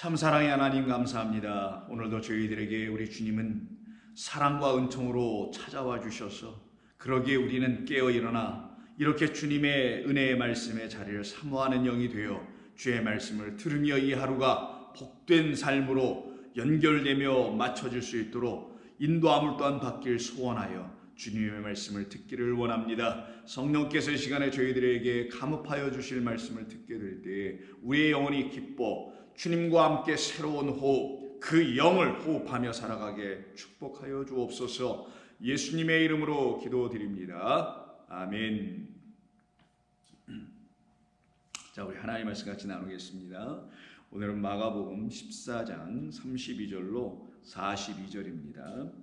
참 사랑의 하나님 감사합니다. 오늘도 저희들에게 우리 주님은 사랑과 은총으로 찾아와 주셔서 그러기에 우리는 깨어 일어나 이렇게 주님의 은혜의 말씀의 자리를 사모하는 영이 되어 주의 말씀을 들으며 이 하루가 복된 삶으로 연결되며 맞춰질 수 있도록 인도함을 또한 받길 소원하여 주님의 말씀을 듣기를 원합니다. 성령께서 이 시간에 저희들에게 감업하여 주실 말씀을 듣게 될 때에 우리의 영혼이 기뻐 주님과 함께 새로운 호흡, 그 영을 호흡하며 살아가게 축복하여 주옵소서. 예수님의 이름으로 기도드립니다. 아멘. 자, 우리 하나님의 말씀 같이 나누겠습니다. 오늘은 마가복음 14장 32절로 42절입니다.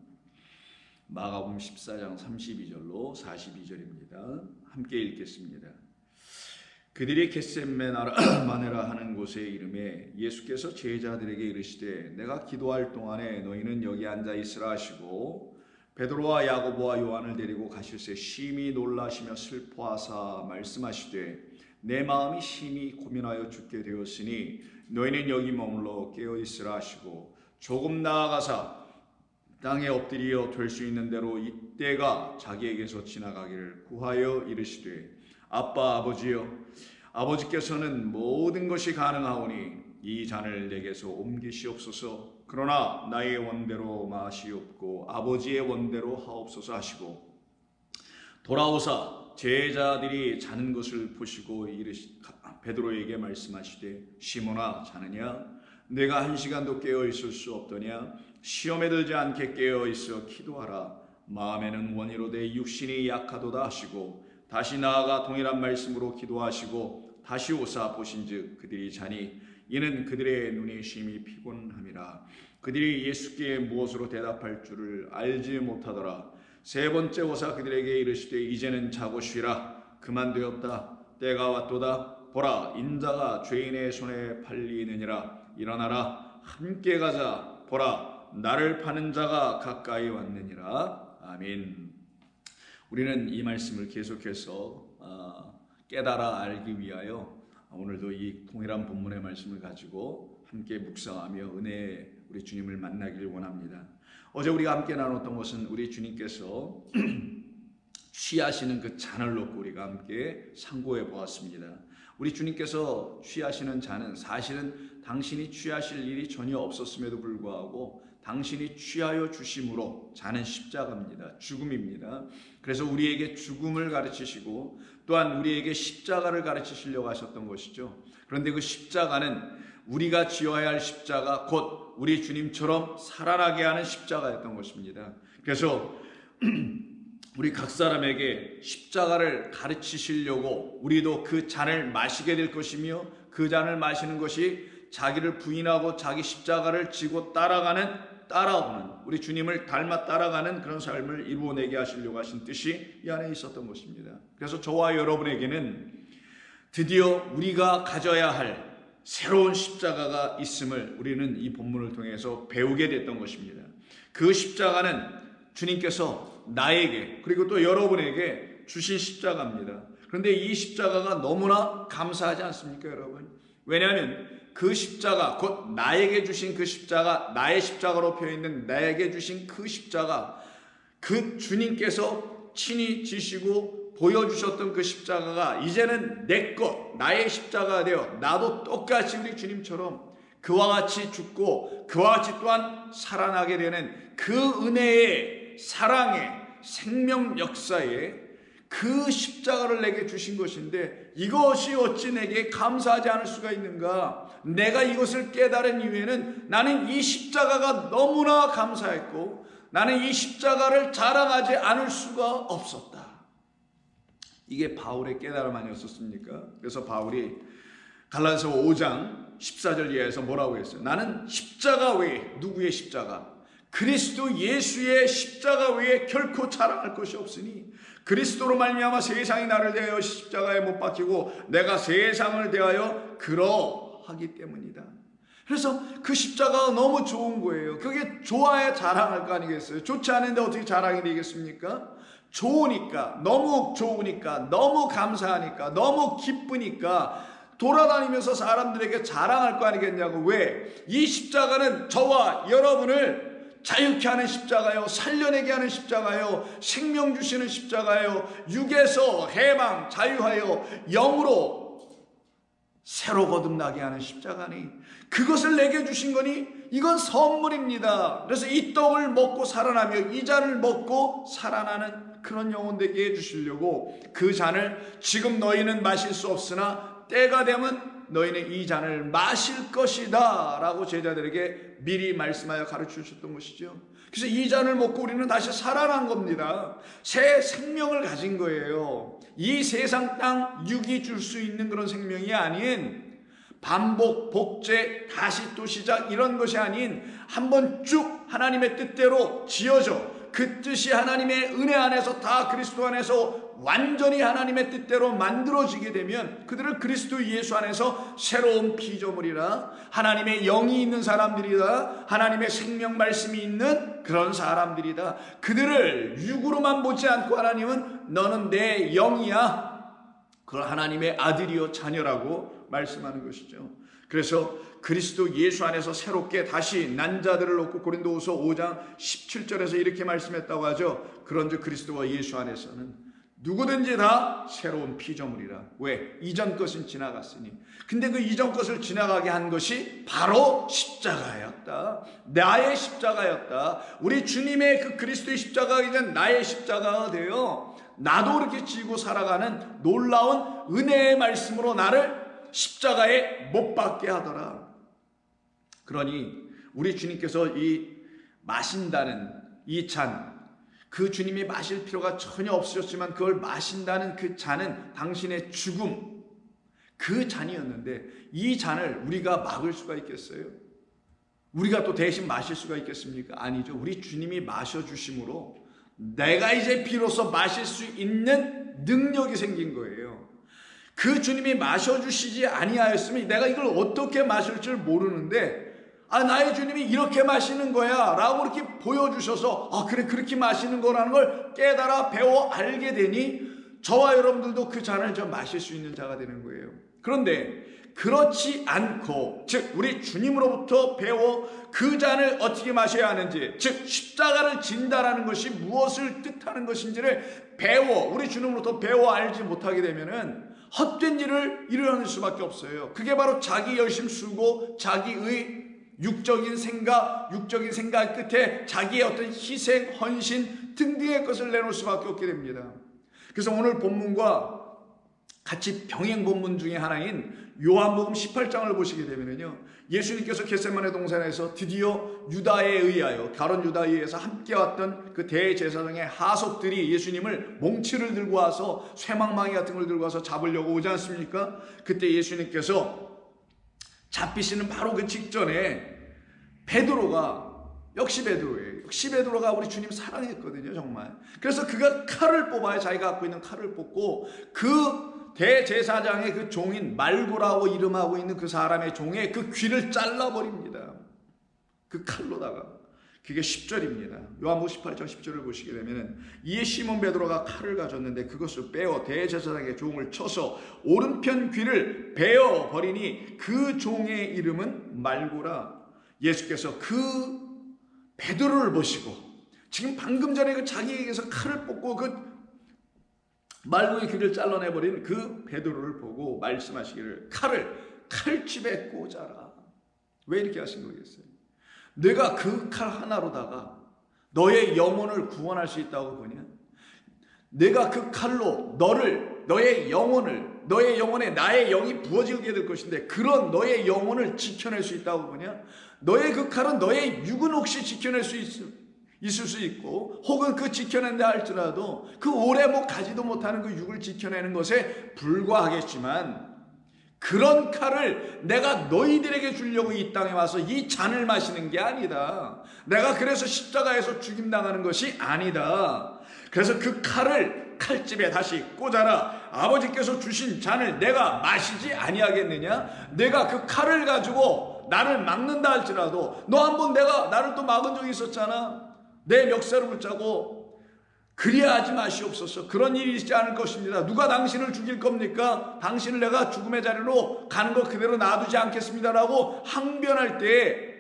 마가복음 14장 32절로 42절입니다. 함께 읽겠습니다. 그들이 겟세마네라 하는 곳에 이름에 예수께서 제자들에게 이르시되 내가 기도할 동안에 너희는 여기 앉아 있으라 하시고 베드로와 야고보와 요한을 데리고 가실새 심히 놀라시며 슬퍼하사 말씀하시되 내 마음이 심히 고민하여 죽게 되었으니 너희는 여기 머물러 깨어 있으라 하시고 조금 나아가사 땅에 엎드려 될 수 있는 대로 이때가 자기에게서 지나가기를 구하여 이르시되 아빠 아버지여 아버지께서는 모든 것이 가능하오니 이 잔을 내게서 옮기시옵소서. 그러나 나의 원대로 마시옵고 아버지의 원대로 하옵소서 하시고 돌아오사 제자들이 자는 것을 보시고 베드로에게 말씀하시되 시몬아 자느냐 내가 한 시간도 깨어 있을 수 없더냐 시험에 들지 않게 깨어 있어 기도하라. 마음에는 원이로되 육신이 약하도다 하시고 다시 나아가 동일한 말씀으로 기도하시고 다시 오사 보신즉 그들이 자니 이는 그들의 눈이 심히 피곤함이라. 그들이 예수께 무엇으로 대답할 줄을 알지 못하더라. 세 번째 오사 그들에게 이르시되 이제는 자고 쉬라. 그만되었다. 때가 왔도다. 보라 인자가 죄인의 손에 팔리느니라. 일어나라 함께 가자. 보라 나를 파는 자가 가까이 왔느니라. 아멘. 우리는 이 말씀을 계속해서 깨달아 알기 위하여 오늘도 이 동일한 본문의 말씀을 가지고 함께 묵상하며 은혜의 우리 주님을 만나길 원합니다. 어제 우리가 함께 나눴던 것은 우리 주님께서 취하시는 그 잔을 놓고 우리가 함께 상고해 보았습니다. 우리 주님께서 취하시는 잔은 사실은 당신이 취하실 일이 전혀 없었음에도 불구하고 당신이 취하여 주심으로 잔은 십자가입니다. 죽음입니다. 그래서 우리에게 죽음을 가르치시고 또한 우리에게 십자가를 가르치시려고 하셨던 것이죠. 그런데 그 십자가는 우리가 지어야 할 십자가 곧 우리 주님처럼 살아나게 하는 십자가였던 것입니다. 그래서 우리 각 사람에게 십자가를 가르치시려고 우리도 그 잔을 마시게 될 것이며 그 잔을 마시는 것이 자기를 부인하고 자기 십자가를 지고 따라오는 우리 주님을 닮아 따라가는 그런 삶을 이루어내게 하시려고 하신 뜻이 이 안에 있었던 것입니다. 그래서 저와 여러분에게는 드디어 우리가 가져야 할 새로운 십자가가 있음을 우리는 이 본문을 통해서 배우게 됐던 것입니다. 그 십자가는 주님께서 나에게 그리고 또 여러분에게 주신 십자가입니다. 그런데 이 십자가가 너무나 감사하지 않습니까, 여러분? 왜냐하면 그 십자가 곧 나에게 주신 그 십자가 나의 십자가로 표현된 나에게 주신 그 십자가 그 주님께서 친히 지시고 보여주셨던 그 십자가가 이제는 내 것 나의 십자가가 되어 나도 똑같이 우리 주님처럼 그와 같이 죽고 그와 같이 또한 살아나게 되는 그 은혜의 사랑의 생명 역사에 그 십자가를 내게 주신 것인데 이것이 어찌 내게 감사하지 않을 수가 있는가? 내가 이것을 깨달은 이후에는 나는 이 십자가가 너무나 감사했고 나는 이 십자가를 자랑하지 않을 수가 없었다. 이게 바울의 깨달음 아니었습니까? 그래서 바울이 갈라디아서 5장 14절 이하에서 뭐라고 했어요? 나는 십자가 외에 누구의 십자가? 그리스도 예수의 십자가 외에 결코 자랑할 것이 없으니 그리스도로 말미암아 세상이 나를 대하여 십자가에 못 박히고 내가 세상을 대하여 그러하기 때문이다. 그래서 그 십자가가 너무 좋은 거예요. 그게 좋아야 자랑할 거 아니겠어요? 좋지 않은데 어떻게 자랑이 되겠습니까? 좋으니까, 너무 좋으니까, 너무 감사하니까, 너무 기쁘니까 돌아다니면서 사람들에게 자랑할 거 아니겠냐고. 왜? 이 십자가는 저와 여러분을 자유케 하는 십자가요, 살려내게 하는 십자가요, 생명 주시는 십자가요, 육에서 해방 자유하여 영으로 새로 거듭나게 하는 십자가니, 그것을 내게 주신 거니 이건 선물입니다. 그래서 이 떡을 먹고 살아나며 이 잔을 먹고 살아나는 그런 영혼 되게 해주시려고 그 잔을 지금 너희는 마실 수 없으나 때가 되면 너희는 이 잔을 마실 것이다 라고 제자들에게 미리 말씀하여 가르쳐 주셨던 것이죠. 그래서 이 잔을 먹고 우리는 다시 살아난 겁니다. 새 생명을 가진 거예요. 이 세상 땅 육이 줄 수 있는 그런 생명이 아닌 반복, 복제, 다시 또 시작 이런 것이 아닌 한번 쭉 하나님의 뜻대로 지어져 그 뜻이 하나님의 은혜 안에서 다 그리스도 안에서 완전히 하나님의 뜻대로 만들어지게 되면 그들을 그리스도 예수 안에서 새로운 피조물이라, 하나님의 영이 있는 사람들이다, 하나님의 생명 말씀이 있는 그런 사람들이다. 그들을 육으로만 보지 않고 하나님은 너는 내 영이야, 그걸 하나님의 아들이요 자녀라고 말씀하는 것이죠. 그래서 그리스도 예수 안에서 새롭게 다시 난 자들을 놓고 고린도후서 5장 17절에서 이렇게 말씀했다고 하죠. 그런즉 그리스도와 예수 안에서는 누구든지 다 새로운 피조물이라. 왜? 이전 것은 지나갔으니. 근데 그 이전 것을 지나가게 한 것이 바로 십자가였다. 나의 십자가였다. 우리 주님의 그 그리스도의 십자가가 이제 나의 십자가가 되어 나도 그렇게 지고 살아가는 놀라운 은혜의 말씀으로 나를 십자가에 못 박게 하더라. 그러니 우리 주님께서 이 마신다는 이 잔, 그 주님이 마실 필요가 전혀 없으셨지만 그걸 마신다는 그 잔은 당신의 죽음, 그 잔이었는데 이 잔을 우리가 막을 수가 있겠어요? 우리가 또 대신 마실 수가 있겠습니까? 아니죠. 우리 주님이 마셔주심으로 내가 이제 비로소 마실 수 있는 능력이 생긴 거예요. 그 주님이 마셔주시지 아니하였으면 내가 이걸 어떻게 마실 줄 모르는데, 나의 주님이 이렇게 마시는 거야 라고 이렇게 보여주셔서 그래 그렇게 마시는 거라는 걸 깨달아 배워 알게 되니 저와 여러분들도 그 잔을 좀 마실 수 있는 자가 되는 거예요. 그런데 그렇지 않고, 즉 우리 주님으로부터 배워 그 잔을 어떻게 마셔야 하는지, 즉 십자가를 진다라는 것이 무엇을 뜻하는 것인지를 배워 우리 주님으로부터 배워 알지 못하게 되면은 헛된 일을 일어날 수밖에 없어요. 그게 바로 자기 열심 쓰고 자기의 육적인 생각 끝에 자기의 어떤 희생, 헌신 등등의 것을 내놓을 수밖에 없게 됩니다. 그래서 오늘 본문과 같이 병행 본문 중에 하나인 요한복음 18장을 보시게 되면요, 예수님께서 겟세마네 동산에서 드디어 유다에 의하여, 가룟 유다에 의해서 함께 왔던 그 대제사장의 하속들이 예수님을 몽치를 들고 와서 쇠망망이 같은 걸 들고 와서 잡으려고 오지 않습니까? 그때 예수님께서 잡히시는 바로 그 직전에 역시 베드로가 우리 주님 사랑했거든요, 정말. 그래서 그가 칼을 뽑아요. 자기가 갖고 있는 칼을 뽑고 그 대제사장의 그 종인 말고라고 이름하고 있는 그 사람의 종의 그 귀를 잘라버립니다. 그 칼로다가. 그게 10절입니다. 요한복음 18장 10절을 보시게 되면, 이에 시몬 베드로가 칼을 가졌는데 그것을 빼어 대제사장의 종을 쳐서 오른편 귀를 베어 버리니 그 종의 이름은 말고라. 예수께서 그 베드로를 보시고, 지금 방금 전에 그 자기에게서 칼을 뽑고 그 말고의 귀를 잘라내버린 그 베드로를 보고 말씀하시기를, 칼집에 꽂아라. 왜 이렇게 하신 거겠어요? 내가 그 칼 하나로다가 너의 영혼을 구원할 수 있다고 보냐? 내가 그 칼로 너의 영혼에 나의 영이 부어지게 될 것인데 그런 너의 영혼을 지켜낼 수 있다고 보냐? 너의 그 칼은 너의 육은 혹시 지켜낼 수 있을 수 있고, 혹은 그 지켜낸다 할지라도 그 오래 가지도 못하는 그 육을 지켜내는 것에 불과하겠지만, 그런 칼을 내가 너희들에게 주려고 이 땅에 와서 이 잔을 마시는 게 아니다. 내가 그래서 십자가에서 죽임당하는 것이 아니다. 그래서 그 칼을 칼집에 다시 꽂아라. 아버지께서 주신 잔을 내가 마시지 아니하겠느냐? 내가 그 칼을 가지고 나를 막는다 할지라도, 너 한번 나를 또 막은 적이 있었잖아. 내 멱살을 붙잡고 그리야 하지 마시옵소서. 그런 일이 있지 않을 것입니다. 누가 당신을 죽일 겁니까? 당신을 내가 죽음의 자리로 가는 것 그대로 놔두지 않겠습니다라고 항변할 때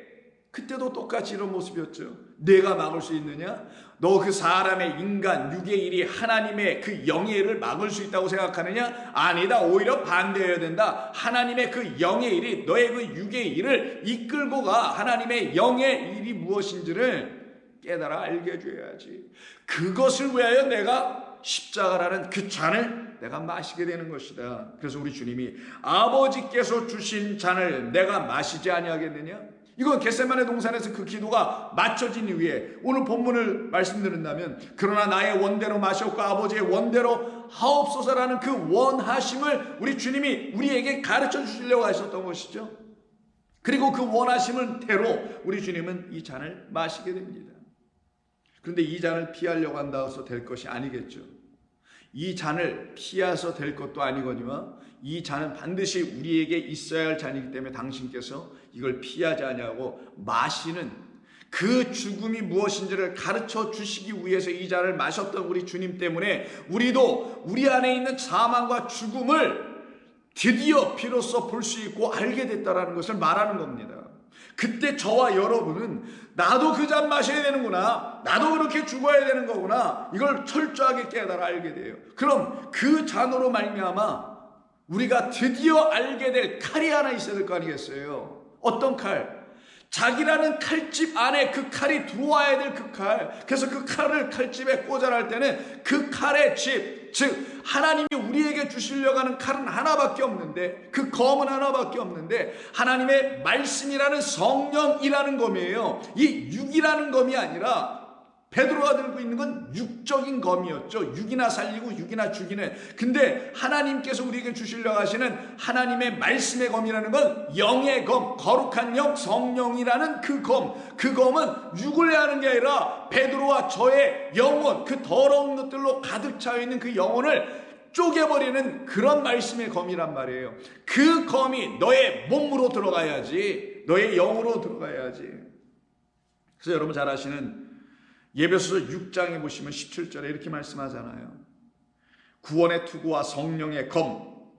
그때도 똑같이 이런 모습이었죠. 내가 막을 수 있느냐? 너 그 사람의 인간 육의 일이 하나님의 그 영의 일을 막을 수 있다고 생각하느냐? 아니다. 오히려 반대해야 된다. 하나님의 그 영의 일이 너의 그 육의 일을 이끌고 가. 하나님의 영의 일이 무엇인지를 깨달아 알게 해줘야지. 그것을 위하여 내가 십자가라는 그 잔을 내가 마시게 되는 것이다. 그래서 우리 주님이 아버지께서 주신 잔을 내가 마시지 아니하겠느냐? 이건 겟세마네 동산에서 그 기도가 맞춰진 이후에 오늘 본문을 말씀드린다면 그러나 나의 원대로 마시옵고 아버지의 원대로 하옵소서라는 그 원하심을 우리 주님이 우리에게 가르쳐 주시려고 하셨던 것이죠. 그리고 그 원하심을 대로 우리 주님은 이 잔을 마시게 됩니다. 그런데 이 잔을 피하려고 한다고 될 것이 아니겠죠. 이 잔을 피해서 될 것도 아니거니와 이 잔은 반드시 우리에게 있어야 할 잔이기 때문에 당신께서 이걸 피하지 아니하고 마시는 그 죽음이 무엇인지를 가르쳐 주시기 위해서 이 잔을 마셨던 우리 주님 때문에 우리도 우리 안에 있는 사망과 죽음을 드디어 비로소 볼 수 있고 알게 됐다라는 것을 말하는 겁니다. 그때 저와 여러분은 나도 그 잔 마셔야 되는구나, 나도 그렇게 죽어야 되는 거구나, 이걸 철저하게 깨달아 알게 돼요. 그럼 그 잔으로 말미암아 우리가 드디어 알게 될 칼이 하나 있어야 될 거 아니겠어요? 어떤 칼? 자기라는 칼집 안에 그 칼이 들어와야 될 그 칼. 그래서 그 칼을 칼집에 꽂아낼 때는 그 칼의 집, 즉 하나님이 우리에게 주시려고 하는 칼은 하나밖에 없는데, 그 검은 하나밖에 없는데 하나님의 말씀이라는 성령이라는 검이에요. 이 육이라는 검이 아니라 베드로가 들고 있는 건 육적인 검이었죠. 육이나 살리고 육이나 죽이는. 근데 하나님께서 우리에게 주시려고 하시는 하나님의 말씀의 검이라는 건 영의 검, 거룩한 영, 성령이라는 그 검. 그 검은 육을 하는 게 아니라 베드로와 저의 영혼, 그 더러운 것들로 가득 차여 있는 그 영혼을 쪼개버리는 그런 말씀의 검이란 말이에요. 그 검이 너의 몸으로 들어가야지, 너의 영으로 들어가야지. 그래서 여러분 잘 아시는 예배소서 6장에 보시면 17절에 이렇게 말씀하잖아요. 구원의 투구와 성령의 검,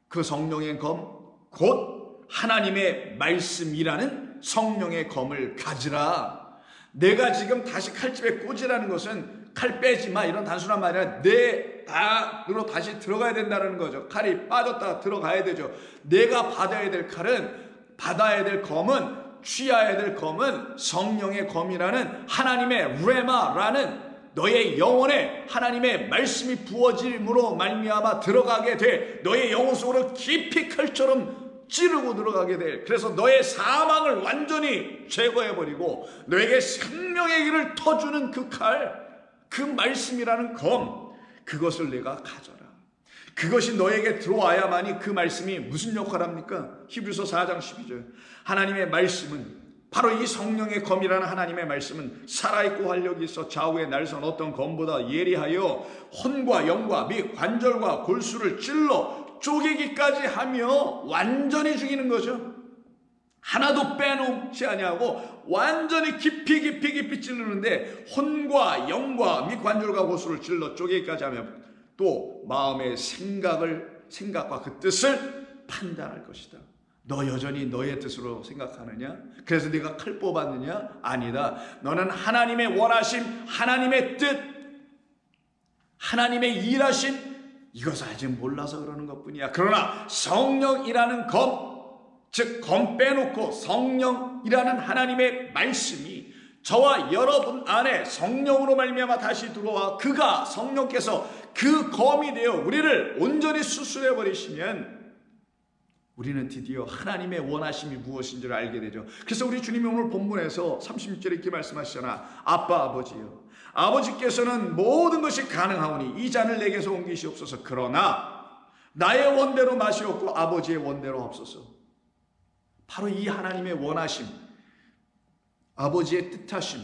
그 성령의 검 곧 하나님의 말씀이라는 성령의 검을 가지라. 내가 지금 다시 칼집에 꽂으라는 것은 칼 빼지 마 이런 단순한 말이 아니라 내 안으로 다시 들어가야 된다는 거죠. 칼이 빠졌다가 들어가야 되죠. 내가 받아야 될 칼은, 받아야 될 검은, 취해야 될 검은 성령의 검이라는 하나님의 레마라는 너의 영혼에 하나님의 말씀이 부어짐으로 말미암아 들어가게 돼 너의 영혼 속으로 깊이 칼처럼 찌르고 들어가게 돼. 그래서 너의 사망을 완전히 제거해버리고 너에게 생명의 길을 터주는 그 칼, 그 말씀이라는 검, 그것을 내가 가져라. 그것이 너에게 들어와야만이 그 말씀이 무슨 역할을 합니까? 히브리서 4장 12절. 하나님의 말씀은, 바로 이 성령의 검이라는 하나님의 말씀은 살아있고 활력이 있어 좌우에 날선 어떤 검보다 예리하여 혼과 영과 및 관절과 골수를 찔러 쪼개기까지 하며 완전히 죽이는 거죠. 하나도 빼놓지 아니하고 완전히 깊이 찌르는데 혼과 영과 및 관절과 골수를 찔러 쪼개기까지 하며 또 마음의 생각과 그 뜻을 판단할 것이다. 너 여전히 너의 뜻으로 생각하느냐? 그래서 네가 칼 뽑았느냐? 아니다. 너는 하나님의 원하심, 하나님의 뜻, 하나님의 일하심, 이것을 아직 몰라서 그러는 것뿐이야. 그러나 성령이라는 검, 즉 검 빼놓고 성령이라는 하나님의 말씀이 저와 여러분 안에 성령으로 말미암아 다시 들어와 그가, 성령께서 그 검이 되어 우리를 온전히 수술해 버리시면 우리는 드디어 하나님의 원하심이 무엇인지를 알게 되죠. 그래서 우리 주님이 오늘 본문에서 36절에 이렇게 말씀하시잖아. 아빠 아버지요, 아버지께서는 모든 것이 가능하오니 이 잔을 내게서 옮기시옵소서. 그러나 나의 원대로 마시옵고 아버지의 원대로 없소서. 바로 이 하나님의 원하심, 아버지의 뜻하심,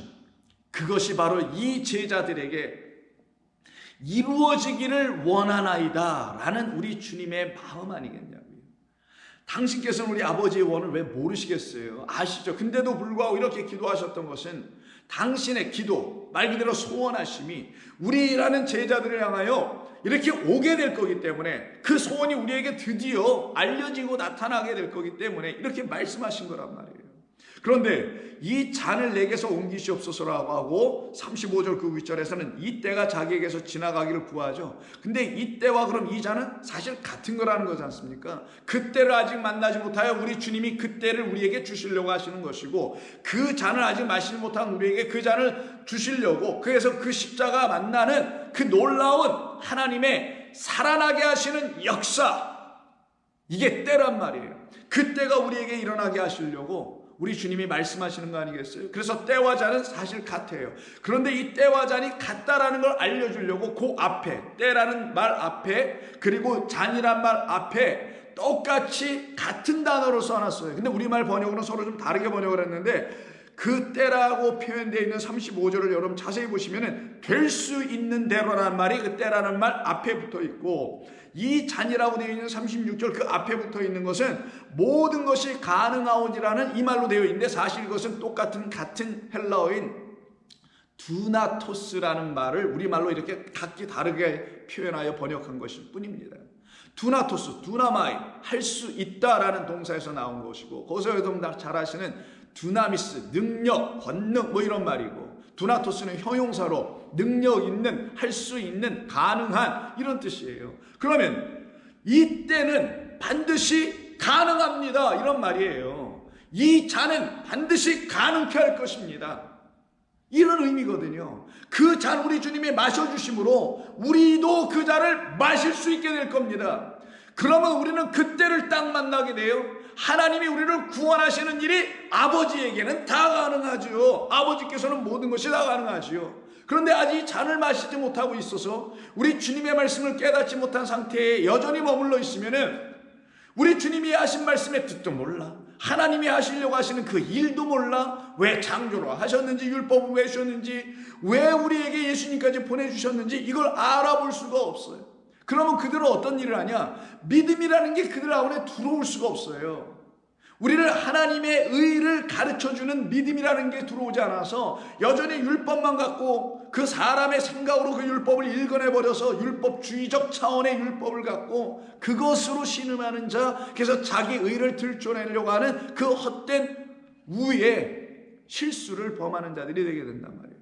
그것이 바로 이 제자들에게 이루어지기를 원하나이다 라는 우리 주님의 마음 아니겠냐고요. 당신께서는 우리 아버지의 원을 왜 모르시겠어요? 아시죠? 근데도 불구하고 이렇게 기도하셨던 것은 당신의 기도, 말 그대로 소원하심이 우리라는 제자들을 향하여 이렇게 오게 될 거기 때문에 그 소원이 우리에게 드디어 알려지고 나타나게 될 거기 때문에 이렇게 말씀하신 거란 말이에요. 그런데 이 잔을 내게서 옮기시옵소서라고 하고 35절 그 윗절에서는 이 때가 자기에게서 지나가기를 구하죠. 근데 이 때와 그럼 이 잔은 사실 같은 거라는 거지 않습니까? 그 때를 아직 만나지 못하여 우리 주님이 그 때를 우리에게 주시려고 하시는 것이고, 그 잔을 아직 마시지 못한 우리에게 그 잔을 주시려고, 그래서 그 십자가 만나는 그 놀라운 하나님의 살아나게 하시는 역사, 이게 때란 말이에요. 그 때가 우리에게 일어나게 하시려고 우리 주님이 말씀하시는 거 아니겠어요? 그래서 때와 잔은 사실 같아요. 그런데 이 때와 잔이 같다라는 걸 알려주려고 그 앞에, 때라는 말 앞에, 그리고 잔이란 말 앞에 똑같이 같은 단어로 써놨어요. 근데 우리말 번역으로는 서로 좀 다르게 번역을 했는데, 그 때라고 표현되어 있는 35절을 여러분 자세히 보시면은 될 수 있는 대로라는 말이 그 때라는 말 앞에 붙어 있고, 이 잔이라고 되어 있는 36절 그 앞에 붙어 있는 것은 모든 것이 가능하오니라는 이 말로 되어 있는데, 사실 이것은 같은 헬라어인 두나토스라는 말을 우리말로 이렇게 각기 다르게 표현하여 번역한 것일 뿐입니다. 두나토스, 두나마이, 할 수 있다라는 동사에서 나온 것이고, 거기서 여러분 다 잘 아시는 두나미스, 능력, 권능 뭐 이런 말이고, 두나토스는 형용사로 능력 있는, 할 수 있는, 가능한 이런 뜻이에요. 그러면 이때는 반드시 가능합니다 이런 말이에요. 이 잔은 반드시 가능케 할 것입니다 이런 의미거든요. 그 잔 우리 주님이 마셔주심으로 우리도 그 잔을 마실 수 있게 될 겁니다. 그러면 우리는 그때를 딱 만나게 돼요. 하나님이 우리를 구원하시는 일이 아버지에게는 다 가능하죠. 아버지께서는 모든 것이 다 가능하지요. 그런데 아직 잔을 마시지 못하고 있어서 우리 주님의 말씀을 깨닫지 못한 상태에 여전히 머물러 있으면은 우리 주님이 하신 말씀의 뜻도 몰라, 하나님이 하시려고 하시는 그 일도 몰라, 왜 창조로 하셨는지, 율법을 왜 주셨는지, 왜 우리에게 예수님까지 보내주셨는지 이걸 알아볼 수가 없어요. 그러면 그들은 어떤 일을 하냐? 믿음이라는 게 그들 안에 들어올 수가 없어요. 우리를 하나님의 의를 가르쳐주는 믿음이라는 게 들어오지 않아서 여전히 율법만 갖고 그 사람의 생각으로 그 율법을 읽어내버려서 율법주의적 차원의 율법을 갖고 그것으로 신음하는 자, 그래서 자기 의를 들춰내려고 하는 그 헛된 우의 실수를 범하는 자들이 되게 된단 말이에요.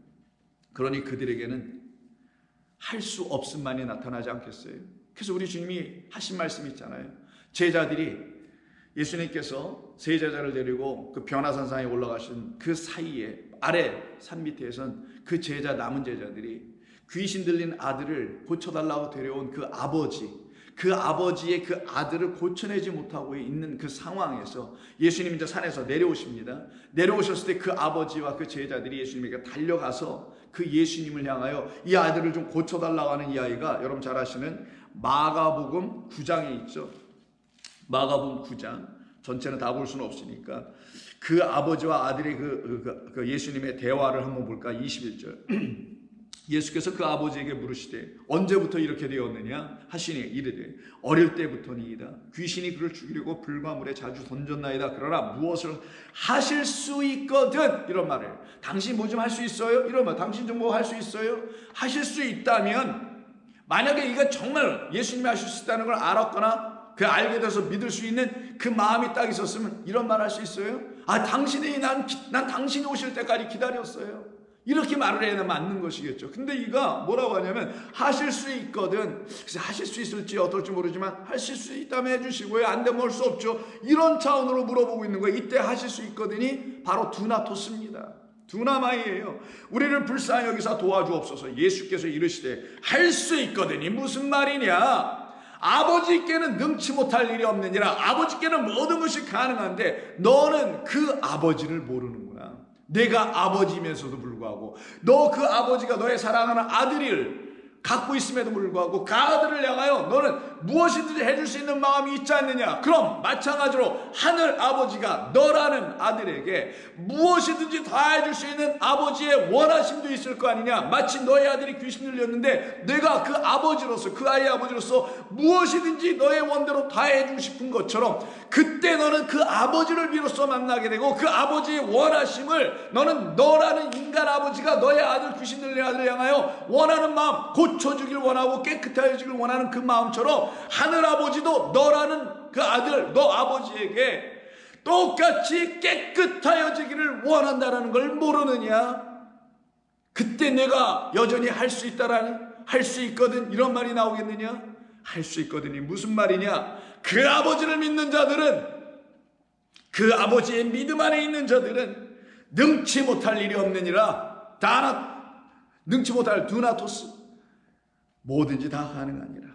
그러니 그들에게는 할 수 없음만이 나타나지 않겠어요? 그래서 우리 주님이 하신 말씀이 있잖아요. 제자들이, 예수님께서 세 제자를 데리고 그 변화산상에 올라가신 그 사이에 아래 산 밑에선 그 제자, 남은 제자들이 귀신 들린 아들을 고쳐달라고 데려온 그 아버지의 그 아들을 고쳐내지 못하고 있는 그 상황에서 예수님이 이제 산에서 내려오십니다. 내려오셨을 때 그 아버지와 그 제자들이 예수님에게 달려가서 그 예수님을 향하여 이 아들을 좀 고쳐달라고 하는 이 아이가 여러분 잘 아시는 마가복음 9장에 있죠. 마가복음 9장 전체는 다 볼 수는 없으니까 그 아버지와 아들의 그 예수님의 대화를 한번 볼까? 21절 예수께서 그 아버지에게 물으시되 언제부터 이렇게 되었느냐 하시니 이르되 어릴 때부터니이다. 귀신이 그를 죽이려고 불과 물에 자주 던졌나이다. 그러나 무엇을 하실 수 있거든, 이런 말을. 당신 뭐 좀 할 수 있어요? 이러면 당신 좀 뭐 할 수 있어요? 하실 수 있다면, 만약에 이거 정말 예수님이 하실 수 있다는 걸 알았거나 그 알게 돼서 믿을 수 있는 그 마음이 딱 있었으면 이런 말 할 수 있어요? 당신이 난 당신이 오실 때까지 기다렸어요. 이렇게 말을 해야 맞는 것이겠죠. 근데 이가 뭐라고 하냐면 하실 수 있거든. 그래서 하실 수 있을지 어떨지 모르지만 하실 수 있다면 해주시고요, 안 되면 할 수 없죠. 이런 차원으로 물어보고 있는 거예요. 이때 하실 수 있거든이 바로 두나토스입니다. 두나마이예요. 우리를 불쌍히 여기서 도와주옵소서. 예수께서 이르시되 할 수 있거든이 무슨 말이냐? 아버지께는 능치 못할 일이 없느니라. 아버지께는 모든 것이 가능한데 너는 그 아버지를 모르는구나. 내가 아버지면서도 불구하고 너 그 아버지가 너의 사랑하는 아들을 갖고 있음에도 불구하고 그 아들을 향하여 너는 무엇이든지 해줄 수 있는 마음이 있지 않느냐? 그럼 마찬가지로 하늘 아버지가 너라는 아들에게 무엇이든지 다 해줄 수 있는 아버지의 원하심도 있을 거 아니냐? 마치 너의 아들이 귀신 들렸는데 내가 그 아버지로서, 그 아이의 아버지로서 무엇이든지 너의 원대로 다 해주고 싶은 것처럼 그때 너는 그 아버지를 비로소 만나게 되고 그 아버지의 원하심을 너는 너라는 인간 아버지가 너의 아들, 귀신 들린 아들을 향하여 원하는 마음, 고쳐주길 원하고 깨끗해지길 원하는 그 마음처럼 하늘 아버지도 너라는 그 아들, 너 아버지에게 똑같이 깨끗하여지기를 원한다라는 걸 모르느냐? 그때 내가 여전히 할 수 있다라는, 할 수 있거든 이런 말이 나오겠느냐? 할 수 있거든이 무슨 말이냐? 그 아버지를 믿는 자들은, 그 아버지의 믿음 안에 있는 자들은 능치 못할 일이 없느니라. 능치 못할 두나토스, 뭐든지 다 가능하니라.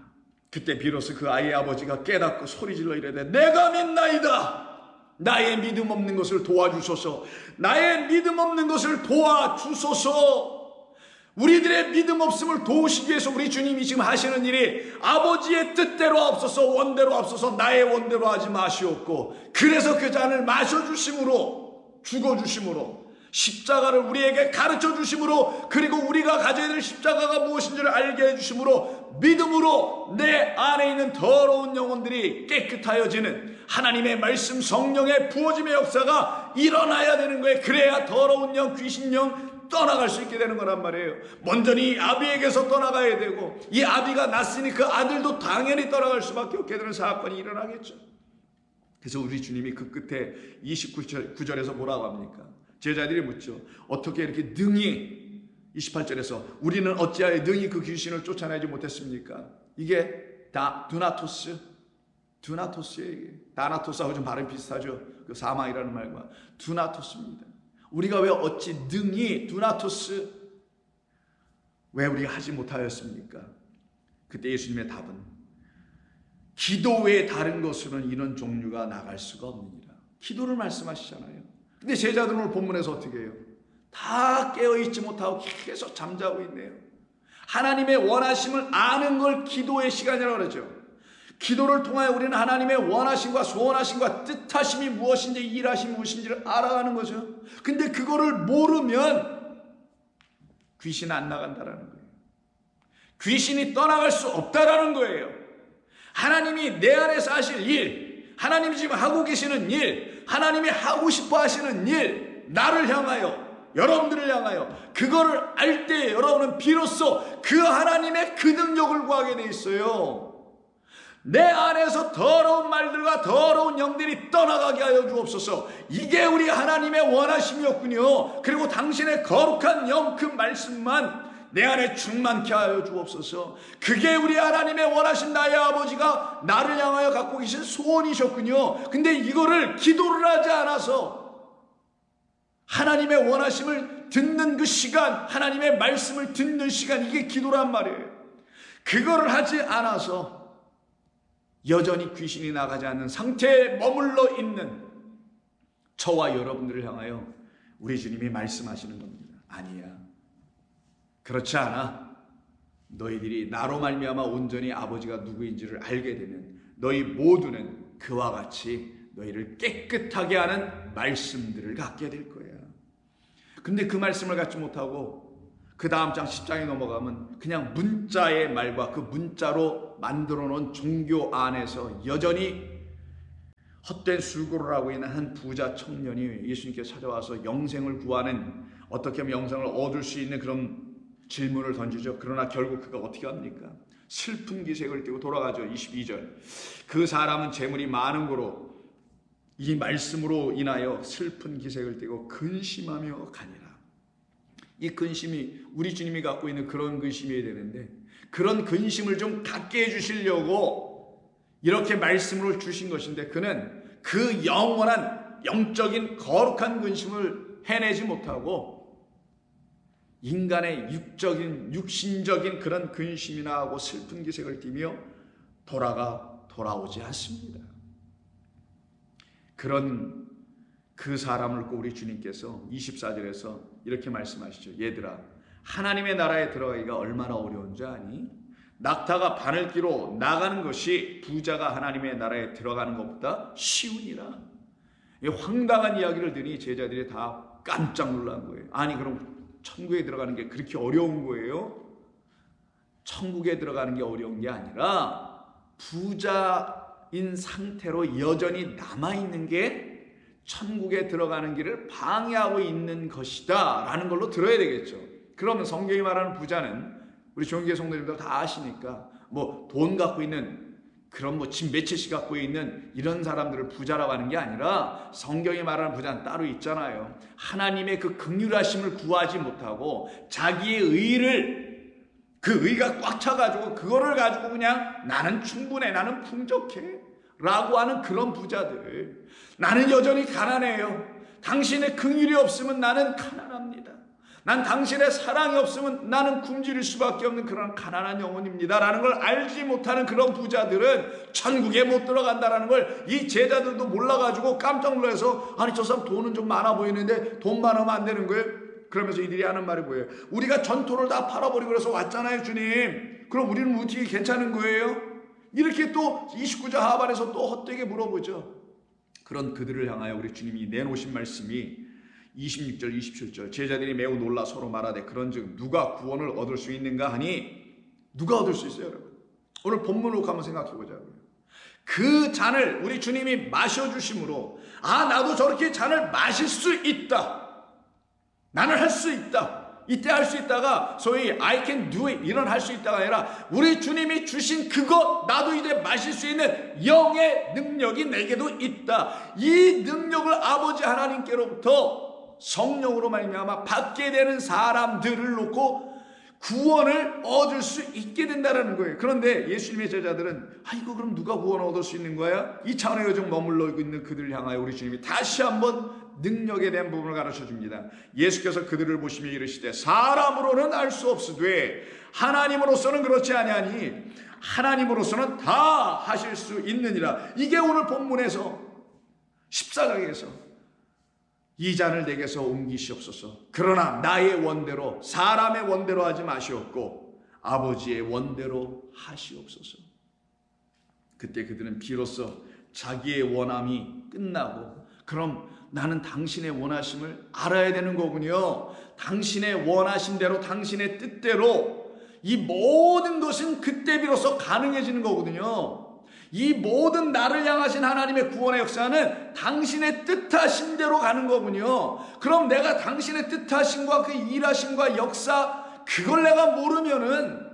그때 비로소 그 아이의 아버지가 깨닫고 소리질러 이르되 내가 믿나이다. 나의 믿음 없는 것을 도와주소서. 나의 믿음 없는 것을 도와주소서. 우리들의 믿음 없음을 도우시기 위해서 우리 주님이 지금 하시는 일이 아버지의 뜻대로 없어서 원대로 없어서 나의 원대로 하지 마시옵고, 그래서 그 잔을 마셔주심으로, 죽어주심으로, 십자가를 우리에게 가르쳐 주심으로, 그리고 우리가 가져야 될 십자가가 무엇인지를 알게 해주심으로 믿음으로 내 안에 있는 더러운 영혼들이 깨끗하여지는 하나님의 말씀, 성령의 부어짐의 역사가 일어나야 되는 거예요. 그래야 더러운 영, 귀신영 떠나갈 수 있게 되는 거란 말이에요. 먼저는 이 아비에게서 떠나가야 되고, 이 아비가 났으니 그 아들도 당연히 떠나갈 수밖에 없게 되는 사건이 일어나겠죠. 그래서 우리 주님이 그 끝에 29절에서 뭐라고 합니까? 제자들이 묻죠. 어떻게 이렇게 능히, 28절에서 우리는 어찌하여 능히 그 귀신을 쫓아내지 못했습니까? 이게 다 두나토스예요. 다나토스하고 좀 발음 비슷하죠. 그 사망이라는 말과 두나토스입니다. 우리가 왜 어찌 능히, 두나토스, 왜 우리가 하지 못하였습니까? 그때 예수님의 답은 기도 외에 다른 것으로는 이런 종류가 나갈 수가 없느니라. 기도를 말씀하시잖아요. 근데 제자들은 오늘 본문에서 어떻게 해요? 다 깨어있지 못하고 계속 잠자고 있네요. 하나님의 원하심을 아는 걸 기도의 시간이라고 그러죠. 기도를 통하여 우리는 하나님의 원하심과 소원하심과 뜻하심이 무엇인지, 일하심이 무엇인지를 알아가는 거죠. 근데 그거를 모르면 귀신 안 나간다라는 거예요. 귀신이 떠나갈 수 없다라는 거예요. 하나님이 내 안에서 하실 일, 하나님이 지금 하고 계시는 일, 하나님이 하고 싶어 하시는 일, 나를 향하여, 여러분들을 향하여, 그거를 알 때 여러분은 비로소 그 하나님의 그 능력을 구하게 돼 있어요. 내 안에서 더러운 말들과 더러운 영들이 떠나가게 하여 주옵소서. 이게 우리 하나님의 원하심이었군요. 그리고 당신의 거룩한 영, 그 말씀만 내 안에 충만케 하여 주옵소서. 그게 우리 하나님의 원하신 나의 아버지가 나를 향하여 갖고 계신 소원이셨군요. 근데 이거를 기도를 하지 않아서 하나님의 원하심을 듣는 그 시간, 하나님의 말씀을 듣는 시간, 이게 기도란 말이에요. 그거를 하지 않아서 여전히 귀신이 나가지 않는 상태에 머물러 있는 저와 여러분들을 향하여 우리 주님이 말씀하시는 겁니다. 아니야, 그렇지 않아. 너희들이 나로 말미암아 온전히 아버지가 누구인지를 알게 되면 너희 모두는 그와 같이 너희를 깨끗하게 하는 말씀들을 갖게 될 거야. 근데 그 말씀을 갖지 못하고 그 다음 장 10장에 넘어가면 그냥 문자의 말과 그 문자로 만들어 놓은 종교 안에서 여전히 헛된 술고를 하고 있는 한 부자 청년이 예수님께 찾아와서 영생을 구하는, 어떻게 하면 영생을 얻을 수 있는 그런 질문을 던지죠. 그러나 결국 그가 어떻게 합니까? 슬픈 기색을 띠고 돌아가죠. 22절. 그 사람은 재물이 많은 고로 이 말씀으로 인하여 슬픈 기색을 띠고 근심하며 가니라. 이 근심이 우리 주님이 갖고 있는 그런 근심이어야 되는데, 그런 근심을 좀 갖게 해주시려고 이렇게 말씀으로 주신 것인데, 그는 그 영원한 영적인 거룩한 근심을 해내지 못하고 인간의 육신적인 그런 근심이나 하고 슬픈 기색을 띠며 돌아오지 않습니다. 그런 그 사람을 꼭 우리 주님께서 24절에서 이렇게 말씀하시죠. 얘들아, 하나님의 나라에 들어가기가 얼마나 어려운 줄 아니? 낙타가 바늘 끼로 나가는 것이 부자가 하나님의 나라에 들어가는 것보다 쉬우니라. 이 황당한 이야기를 들으니 제자들이 다 깜짝 놀란 거예요. 아니 그럼 천국에 들어가는 게 그렇게 어려운 거예요? 천국에 들어가는 게 어려운 게 아니라 부자인 상태로 여전히 남아있는 게 천국에 들어가는 길을 방해하고 있는 것이다 라는 걸로 들어야 되겠죠. 그러면 성경이 말하는 부자는 우리 종교계 성도님들 다 아시니까 뭐 돈 갖고 있는 그런 뭐 집 몇 채씩 갖고 있는 이런 사람들을 부자라고 하는 게 아니라 성경이 말하는 부자는 따로 있잖아요. 하나님의 그 긍휼하심을 구하지 못하고 자기의 의를 그 의가 꽉 차가지고 그거를 가지고 그냥 나는 충분해, 나는 풍족해 라고 하는 그런 부자들. 나는 여전히 가난해요. 당신의 긍휼이 없으면 나는 가난합니다. 난 당신의 사랑이 없으면 나는 굶주릴 수밖에 없는 그런 가난한 영혼입니다 라는 걸 알지 못하는 그런 부자들은 천국에 못 들어간다는 걸 이 제자들도 몰라가지고 깜짝 놀라서 아니 저 사람 돈은 좀 많아 보이는데 돈 많으면 안 되는 거예요? 그러면서 이들이 하는 말이 뭐예요? 우리가 전토를 다 팔아버리고 그래서 왔잖아요 주님. 그럼 우리는 어떻게 괜찮은 거예요? 이렇게 또 29절 하반에서 또 헛되게 물어보죠. 그런 그들을 향하여 우리 주님이 내놓으신 말씀이 26절 27절 제자들이 매우 놀라 서로 말하되 그런즉 누가 구원을 얻을 수 있는가 하니 누가 얻을 수 있어요 여러분? 오늘 본문으로 한번 생각해 보자고요. 그 잔을 우리 주님이 마셔주심으로 아 나도 저렇게 잔을 마실 수 있다. 나는 할 수 있다. 이때 할 수 있다가 소위 I can do it 이런 할 수 있다가 아니라 우리 주님이 주신 그것 나도 이제 마실 수 있는 영의 능력이 내게도 있다. 이 능력을 아버지 하나님께로부터 성령으로 말미암아 받게 되는 사람들을 놓고 구원을 얻을 수 있게 된다는 거예요. 그런데 예수님의 제자들은 이거 그럼 누가 구원을 얻을 수 있는 거야? 이 차원에 요즘 머물러 있는 그들을 향하여 우리 주님이 다시 한번 능력에 대한 부분을 가르쳐 줍니다. 예수께서 그들을 보시며 이르시되 사람으로는 알 수 없으되 하나님으로서는 그렇지 아니하니 하나님으로서는 다 하실 수 있느니라. 이게 오늘 본문에서 14장에서 이 잔을 내게서 옮기시옵소서. 그러나 나의 원대로 사람의 원대로 하지 마시옵고 아버지의 원대로 하시옵소서. 그때 그들은 비로소 자기의 원함이 끝나고 그럼 나는 당신의 원하심을 알아야 되는 거군요. 당신의 원하신 대로 당신의 뜻대로 이 모든 것은 그때 비로소 가능해지는 거거든요. 이 모든 나를 향하신 하나님의 구원의 역사는 당신의 뜻하신 대로 가는 거군요. 그럼 내가 당신의 뜻하심과 그 일하심과 역사 그걸 내가 모르면은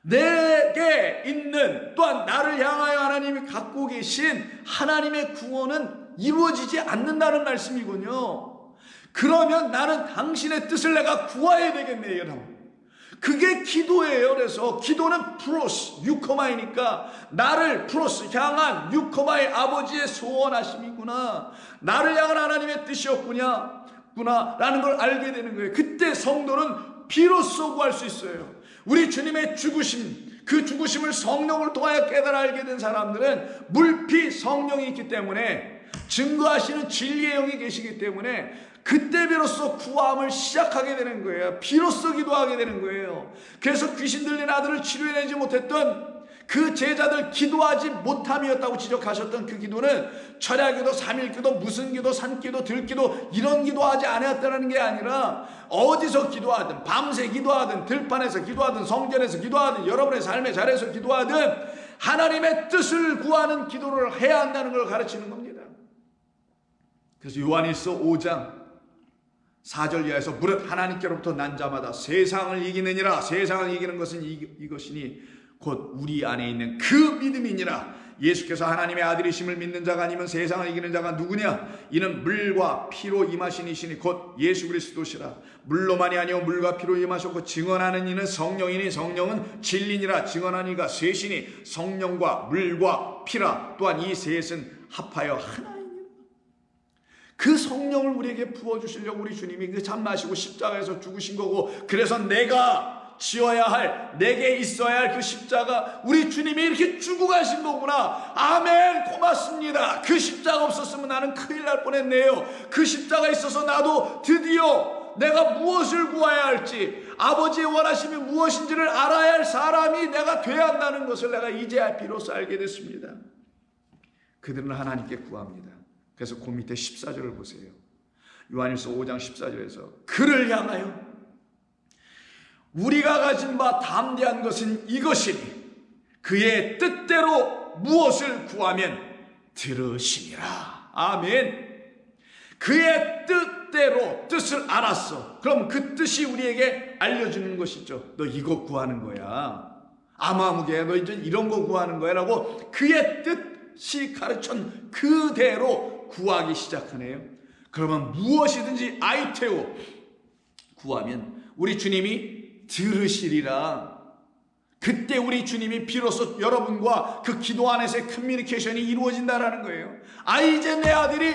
내게 있는 또한 나를 향하여 하나님이 갖고 계신 하나님의 구원은 이루어지지 않는다는 말씀이군요. 그러면 나는 당신의 뜻을 내가 구해야 되겠네요 여러분. 그게 기도예요. 그래서 기도는 프로스, 유코마이니까 나를 프로스 향한 유코마의 아버지의 소원하심이구나. 나를 향한 하나님의 뜻이었구나 라는 걸 알게 되는 거예요. 그때 성도는 비로소 구할 수 있어요. 우리 주님의 죽으심, 그 죽으심을 성령을 통하여 깨달아 알게 된 사람들은 물피 성령이 있기 때문에 증거하시는 진리의 영이 계시기 때문에 그때 비로소 구함을 시작하게 되는 거예요. 비로소 기도하게 되는 거예요. 그래서 귀신 들린 아들을 치료해내지 못했던 그 제자들 기도하지 못함이었다고 지적하셨던 그 기도는 철야기도, 삼일기도, 무슨 기도, 산기도, 들기도 이런 기도하지 않았다는 게 아니라 어디서 기도하든 밤새 기도하든 들판에서 기도하든 성전에서 기도하든 여러분의 삶의 자리에서 기도하든 하나님의 뜻을 구하는 기도를 해야 한다는 걸 가르치는 겁니다. 그래서 요한일서 5장 4절 이하에서 무릇 하나님께로부터 난 자마다 세상을 이기느니라. 세상을 이기는 것은 이것이니 곧 우리 안에 있는 그 믿음이니라. 예수께서 하나님의 아들이심을 믿는 자가 아니면 세상을 이기는 자가 누구냐? 이는 물과 피로 임하신 이시니 곧 예수 그리스도시라. 물로만이 아니오 물과 피로 임하셨고 증언하는 이는 성령이니 성령은 진리니라. 증언하는 이가 셋이니 성령과 물과 피라. 또한 이 셋은 합하여 하나. 그 성령을 우리에게 부어주시려고 우리 주님이 그 잔 마시고 십자가에서 죽으신 거고 그래서 내가 지어야 할 내게 있어야 할 그 십자가 우리 주님이 이렇게 주고 가신 거구나. 아멘 고맙습니다. 그 십자가 없었으면 나는 큰일 날 뻔했네요. 그 십자가 있어서 나도 드디어 내가 무엇을 구해야 할지 아버지의 원하심이 무엇인지를 알아야 할 사람이 내가 돼야 한다는 것을 내가 이제 비로소 알게 됐습니다. 그들은 하나님께 구합니다. 그래서 그 밑에 14절을 보세요. 요한일서 5장 14절에서 그를 향하여 우리가 가진 바 담대한 것은 이것이니 그의 뜻대로 무엇을 구하면 들으시니라. 아멘. 그의 뜻대로, 뜻을 알았어. 그럼 그 뜻이 우리에게 알려주는 것이죠. 너 이거 구하는 거야. 아무개 너 이제 이런 거 구하는 거야 라고 그의 뜻이 가르친 그대로 구하기 시작하네요. 그러면 무엇이든지 아이테오 구하면 우리 주님이 들으시리라. 그때 우리 주님이 비로소 여러분과 그 기도 안에서의 커뮤니케이션이 이루어진다라는 거예요. 이제 내 아들이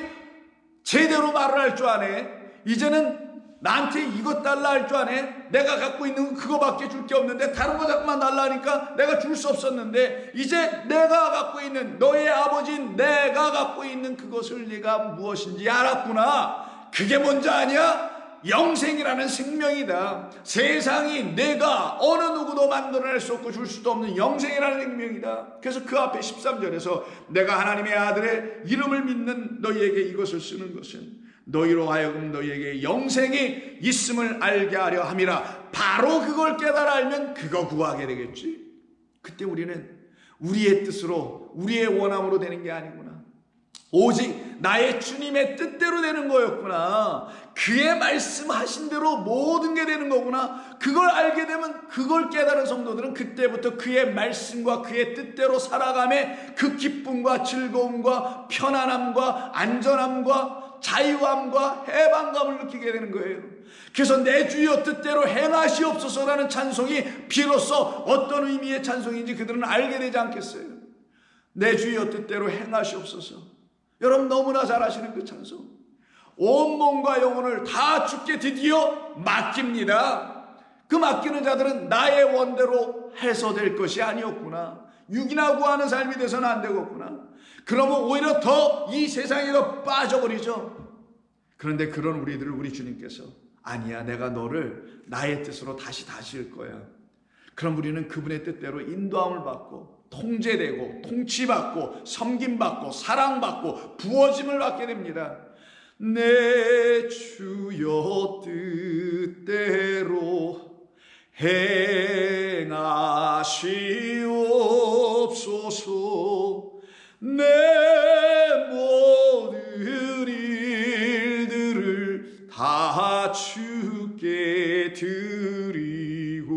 제대로 말을 할 줄 아네. 이제는 나한테 이것 달라 할 줄 아네. 내가 갖고 있는 건 그거밖에 줄 게 없는데 다른 거 자꾸만 달라 하니까 내가 줄 수 없었는데 이제 내가 갖고 있는 너의 아버지인 내가 갖고 있는 그것을 네가 무엇인지 알았구나. 그게 뭔지 아냐? 영생이라는 생명이다. 세상이 내가 어느 누구도 만들어낼 수 없고 줄 수도 없는 영생이라는 생명이다. 그래서 그 앞에 13절에서 내가 하나님의 아들의 이름을 믿는 너희에게 이것을 쓰는 것은 너희로 하여금 너희에게 영생이 있음을 알게 하려 함이라. 바로 그걸 깨달아 알면 그거 구하게 되겠지. 그때 우리는 우리의 뜻으로 우리의 원함으로 되는 게 아니구나. 오직 나의 주님의 뜻대로 되는 거였구나. 그의 말씀하신 대로 모든 게 되는 거구나. 그걸 알게 되면 그걸 깨달은 성도들은 그때부터 그의 말씀과 그의 뜻대로 살아감에 그 기쁨과 즐거움과 편안함과 안전함과 자유함과 해방감을 느끼게 되는 거예요. 그래서 내 주여 뜻대로 행하시옵소서라는 찬송이 비로소 어떤 의미의 찬송인지 그들은 알게 되지 않겠어요? 내 주여 뜻대로 행하시옵소서. 여러분 너무나 잘 아시는 그 찬송. 온 몸과 영혼을 다 주께 드디어 맡깁니다. 그 맡기는 자들은 나의 원대로 해서 될 것이 아니었구나. 육이나 구하는 삶이 돼서는 안 되겠구나. 그러면 오히려 더 이 세상에 더 빠져버리죠. 그런데 그런 우리들을 우리 주님께서 아니야, 내가 너를 나의 뜻으로 다시 다스릴 거야. 그럼 우리는 그분의 뜻대로 인도함을 받고 통제되고 통치받고 섬김받고 사랑받고 부어짐을 받게 됩니다. 내 주여 뜻대로 행하시옵소서. 내 모든 일들을 다 주께 드리고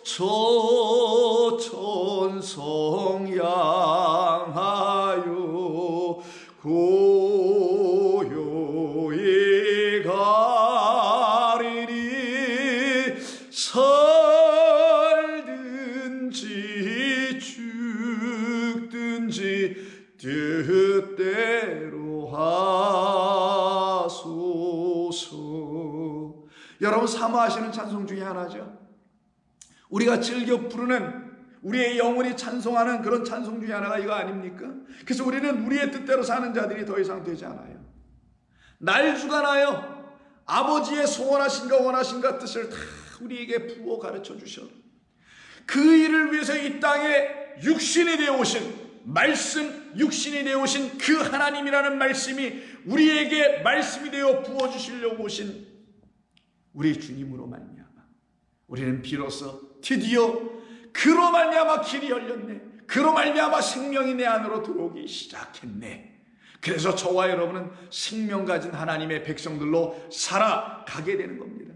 저 천성 향하여 고요히 가리니 살든지 죽든지 뜻대로 하소서. 여러분 사모하시는 찬송 중에 하나죠. 우리가 즐겨 부르는 우리의 영혼이 찬송하는 그런 찬송 중에 하나가 이거 아닙니까? 그래서 우리는 우리의 뜻대로 사는 자들이 더 이상 되지 않아요. 날 주관하여 아버지의 소원하신가 원하신가 뜻을 다 우리에게 부어 가르쳐 주셔. 그 일을 위해서 이 땅에 육신이 되어 오신 말씀, 육신이 되어 오신 그 하나님이라는 말씀이 우리에게 말씀이 되어 부어 주시려고 오신 우리 주님으로 말미암아 우리는 비로소 드디어 그로 말미암아 길이 열렸네. 그로 말미암아 생명이 내 안으로 들어오기 시작했네. 그래서 저와 여러분은 생명 가진 하나님의 백성들로 살아가게 되는 겁니다.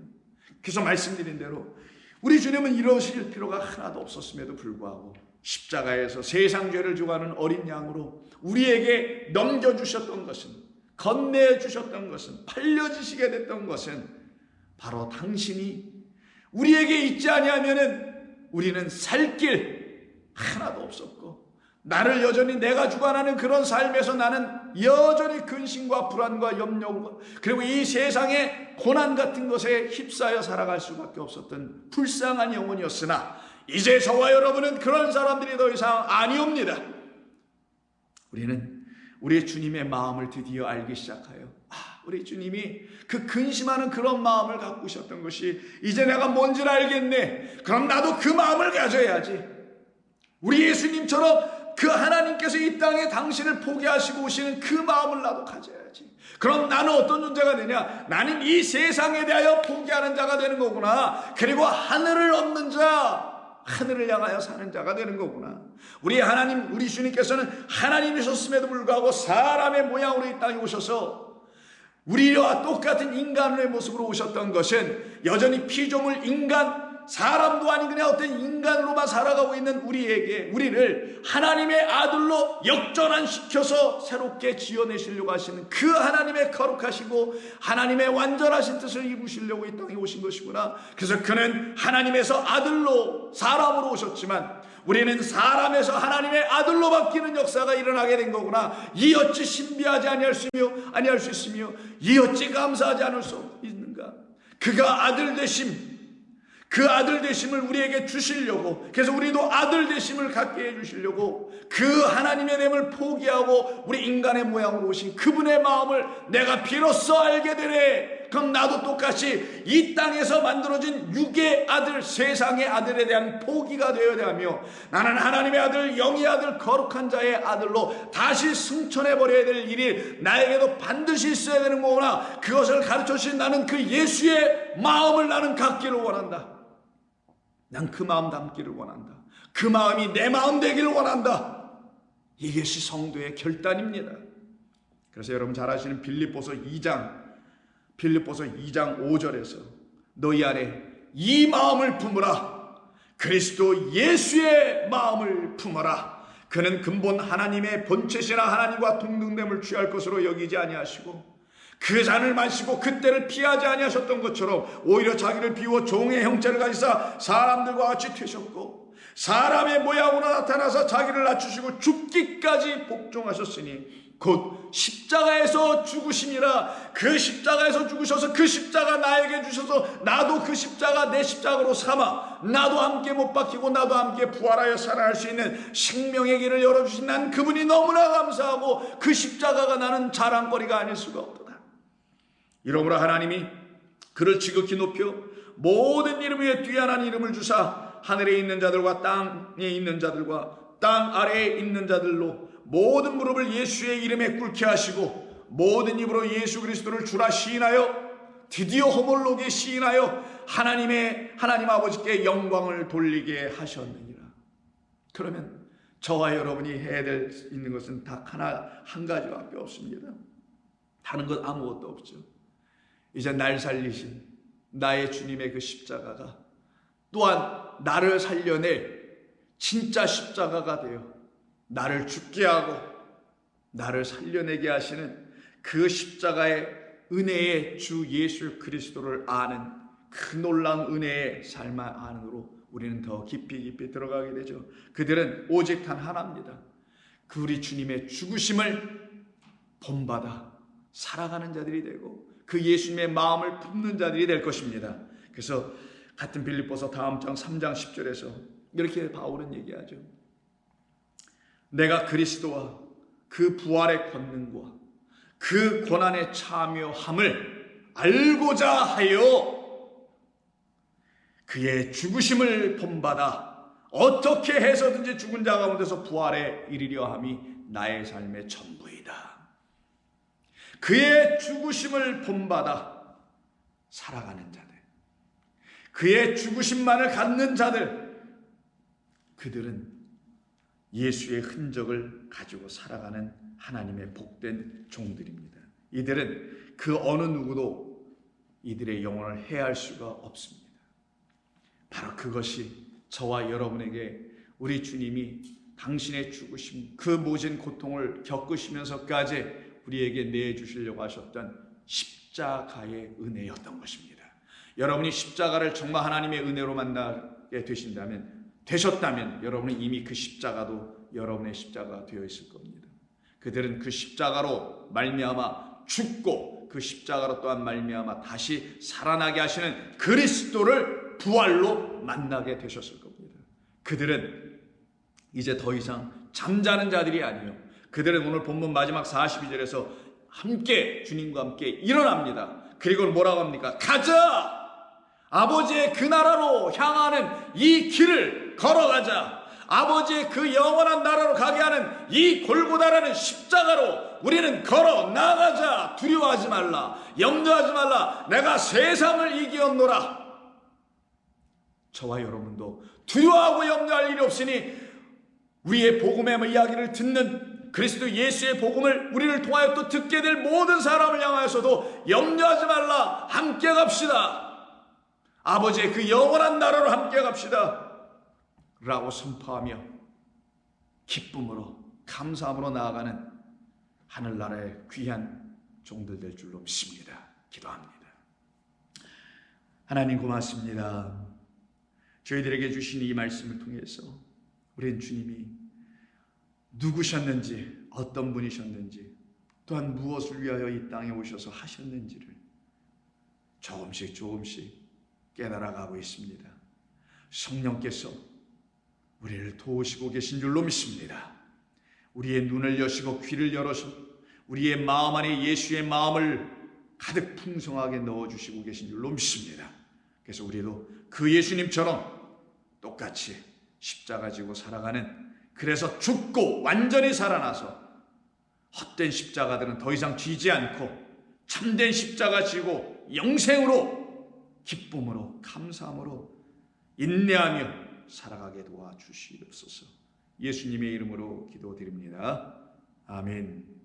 그래서 말씀드린 대로 우리 주님은 이러실 필요가 하나도 없었음에도 불구하고 십자가에서 세상 죄를 주관하는 어린 양으로 우리에게 넘겨주셨던 것은, 건네주셨던 것은, 팔려지시게 됐던 것은 바로 당신이 우리에게 있지 아니하면은 우리는 살 길 하나도 없었고, 나를 여전히 내가 주관하는 그런 삶에서 나는 여전히 근심과 불안과 염려와 그리고 이 세상의 고난 같은 것에 휩싸여 살아갈 수밖에 없었던 불쌍한 영혼이었으나 이제 저와 여러분은 그런 사람들이 더 이상 아니옵니다. 우리는 우리의 주님의 마음을 드디어 알기 시작하여 우리 주님이 그 근심하는 그런 마음을 갖고 오셨던 것이, 이제 내가 뭔지를 알겠네, 그럼 나도 그 마음을 가져야지. 우리 예수님처럼 그 하나님께서 이 땅에 당신을 포기하시고 오시는 그 마음을 나도 가져야지. 그럼 나는 어떤 존재가 되냐? 나는 이 세상에 대하여 포기하는 자가 되는 거구나. 그리고 하늘을 얻는 자, 하늘을 향하여 사는 자가 되는 거구나. 우리 하나님, 우리 주님께서는 하나님이셨음에도 불구하고 사람의 모양으로 이 땅에 오셔서 우리와 똑같은 인간의 모습으로 오셨던 것은 여전히 피조물 인간, 사람도 아닌 그냥 어떤 인간으로만 살아가고 있는 우리를 하나님의 아들로 역전환시켜서 새롭게 지어내시려고 하시는 그 하나님의 거룩하시고 하나님의 완전하신 뜻을 이루시려고 이 땅에 오신 것이구나. 그래서 그는 하나님에서 아들로 사람으로 오셨지만 우리는 사람에서 하나님의 아들로 바뀌는 역사가 일어나게 된 거구나. 이 어찌 신비하지 아니할 수 있으며 이 어찌 감사하지 않을 수 있는가. 그가 아들 되심, 그 아들 되심을 우리에게 주시려고, 그래서 우리도 아들 되심을 갖게 해주시려고 그 하나님의 됨을 포기하고 우리 인간의 모양으로 오신 그분의 마음을 내가 비로소 알게 되네. 그럼 나도 똑같이 이 땅에서 만들어진 육의 아들, 세상의 아들에 대한 포기가 되어야 하며, 나는 하나님의 아들, 영의 아들, 거룩한 자의 아들로 다시 승천해버려야 될 일이 나에게도 반드시 있어야 되는 거구나. 그것을 가르쳐 주신 나는 그 예수의 마음을 나는 갖기를 원한다. 난 그 마음 담기를 원한다. 그 마음이 내 마음 되기를 원한다. 이것이 성도의 결단입니다. 그래서 여러분 잘 아시는 빌립보서 2장 5절에서 너희 안에 이 마음을 품으라. 그리스도 예수의 마음을 품어라. 그는 근본 하나님의 본체시나 하나님과 동등됨을 취할 것으로 여기지 아니하시고 그 잔을 마시고 그때를 피하지 아니하셨던 것처럼 오히려 자기를 비워 종의 형체를 가지사 사람들과 같이 되셨고 사람의 모양으로 나타나서 자기를 낮추시고 죽기까지 복종하셨으니 곧 십자가에서 죽으심이라. 그 십자가에서 죽으셔서 그 십자가 나에게 주셔서 나도 그 십자가 내 십자가로 삼아 나도 함께 못 박히고 나도 함께 부활하여 살아날 수 있는 생명의 길을 열어주신 난 그분이 너무나 감사하고 그 십자가가 나는 자랑거리가 아닐 수가 없다. 이러므로 하나님이 그를 지극히 높여 모든 이름 위에 뛰어난 이름을 주사 하늘에 있는 자들과 땅에 있는 자들과 땅 아래에 있는 자들로 모든 무릎을 예수의 이름에 꿇게 하시고 모든 입으로 예수 그리스도를 주라 시인하여 드디어 허물로게 시인하여 하나님 아버지께 영광을 돌리게 하셨느니라. 그러면 저와 여러분이 해야 될 있는 것은 딱 한 가지밖에 없습니다. 다른 것 아무것도 없죠. 이제 날 살리신 나의 주님의 그 십자가가 또한 나를 살려낼 진짜 십자가가 되어 나를 죽게 하고 나를 살려내게 하시는 그 십자가의 은혜의 주 예수 그리스도를 아는 그 놀라운 은혜의 삶 안으로 우리는 더 깊이 들어가게 되죠. 그들은 오직 단 하나입니다. 그 우리 주님의 죽으심을 본받아 살아가는 자들이 되고 그 예수님의 마음을 품는 자들이 될 것입니다. 그래서 같은 빌립보서 다음 장 3장 10절에서 이렇게 바울은 얘기하죠. 내가 그리스도와 그 부활의 권능과 그 고난의 참여함을 알고자 하여 그의 죽으심을 본받아 어떻게 해서든지 죽은 자 가운데서 부활에 이르려 함이 나의 삶의 전부이다. 그의 죽으심을 본받아 살아가는 자들, 그의 죽으심만을 갖는 자들, 그들은 예수의 흔적을 가지고 살아가는 하나님의 복된 종들입니다. 이들은 그 어느 누구도 이들의 영혼을 해할 수가 없습니다. 바로 그것이 저와 여러분에게 우리 주님이 당신의 죽으심, 그 모진 고통을 겪으시면서까지 우리에게 내주시려고 하셨던 십자가의 은혜였던 것입니다. 여러분이 십자가를 정말 하나님의 은혜로 만나게 되셨다면 여러분은 이미 그 십자가도 여러분의 십자가가 되어 있을 겁니다. 그들은 그 십자가로 말미암아 죽고 그 십자가로 또한 말미암아 다시 살아나게 하시는 그리스도를 부활로 만나게 되셨을 겁니다. 그들은 이제 더 이상 잠자는 자들이 아니요, 그들은 오늘 본문 마지막 42절에서 함께 주님과 함께 일어납니다. 그리고 뭐라고 합니까? 가자! 아버지의 그 나라로 향하는 이 길을 걸어가자. 아버지의 그 영원한 나라로 가게 하는 이 골고다라는 십자가로 우리는 걸어 나가자. 두려워하지 말라. 염려하지 말라. 내가 세상을 이기었노라. 저와 여러분도 두려워하고 염려할 일이 없으니 우리의 복음의 이야기를 듣는 그리스도 예수의 복음을 우리를 통하여 또 듣게 될 모든 사람을 향하여서도 염려하지 말라. 함께 갑시다. 아버지의 그 영원한 나라로 함께 갑시다 라고 선포하며 기쁨으로 감사함으로 나아가는 하늘나라의 귀한 종들 될 줄로 믿습니다. 기도합니다. 하나님 고맙습니다. 저희들에게 주신 이 말씀을 통해서 우리는 주님이 누구셨는지, 어떤 분이셨는지, 또한 무엇을 위하여 이 땅에 오셔서 하셨는지를 조금씩 깨달아가고 있습니다. 성령께서 우리를 도우시고 계신 줄로 믿습니다. 우리의 눈을 여시고 귀를 열어서 우리의 마음 안에 예수의 마음을 가득 풍성하게 넣어주시고 계신 줄로 믿습니다. 그래서 우리도 그 예수님처럼 똑같이 십자가 지고 살아가는, 그래서 죽고 완전히 살아나서 헛된 십자가들은 더 이상 쥐지 않고 참된 십자가 지고 영생으로 기쁨으로 감사함으로 인내하며 살아가게 도와주시옵소서. 예수님의 이름으로 기도드립니다. 아멘.